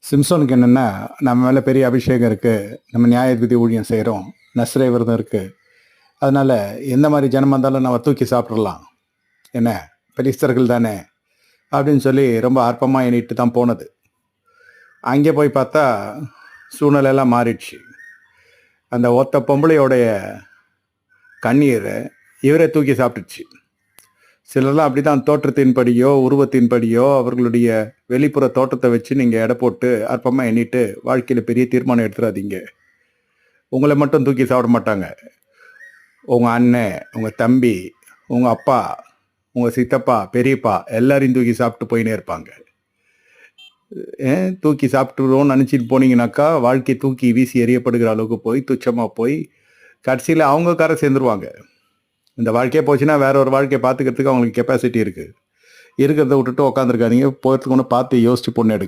சிம்சோனுக்கு என்னென்னா, நம்ம மேலே பெரிய அபிஷேகம் இருக்குது, நம்ம நியாயாதிபதி ஊழியம் செய்கிறோம், நஸ்ரே விரதம் இருக்குது, அதனால் எந்த மாதிரி ஜனமாக இருந்தாலும் நம்ம தூக்கி சாப்பிட்றலாம், என்ன பெலிஸ்தர்கள் தானே அப்படின்னு சொல்லி ரொம்ப அற்பமாக எண்ணிட்டு தான் போனது. அங்கே போய் பார்த்தா சூழ்நிலையெல்லாம் மாறிடுச்சு. அந்த ஒத்த பொம்பளையோடைய கண்ணீரை இவரே தூக்கி சாப்பிட்டுச்சு. சிலர்லாம் அப்படி தான் தோற்றத்தின்படியோ உருவத்தின்படியோ அவர்களுடைய வெளிப்புற தோற்றத்தை வச்சு நீங்கள் எடை போட்டு அற்பமாக எண்ணிட்டு வாழ்க்கையில் பெரிய தீர்மானம் எடுத்துடாதீங்க. உங்களை மட்டும் தூக்கி சாப்பிட மாட்டாங்க. உங்கள் அண்ணன், உங்கள் தம்பி, உங்கள் அப்பா, உங்கள் சித்தப்பா, பெரியப்பா எல்லாரையும் தூக்கி சாப்பிட்டு போயினே இருப்பாங்க. தூக்கி சாப்பிட்டுருவோம்னு நினச்சிட்டு போனீங்கன்னாக்கா வாழ்க்கை தூக்கி வீசி எறியப்படுகிற அளவுக்கு போய் துச்சமாக போய் கடைசியில் அவங்க கரை சேர்ந்துருவாங்க. இந்த வாழ்க்கையே போச்சுன்னா வேற ஒரு வாழ்க்கையை பார்த்துக்கிறதுக்கு அவங்களுக்கு கெப்பாசிட்டி இருக்குது. இருக்கிறத விட்டுட்டு உட்காந்துருக்காதீங்க. போகிறதுக்கு ஒன்று பார்த்து யோசிச்சு பொண்ணு எடுங்க.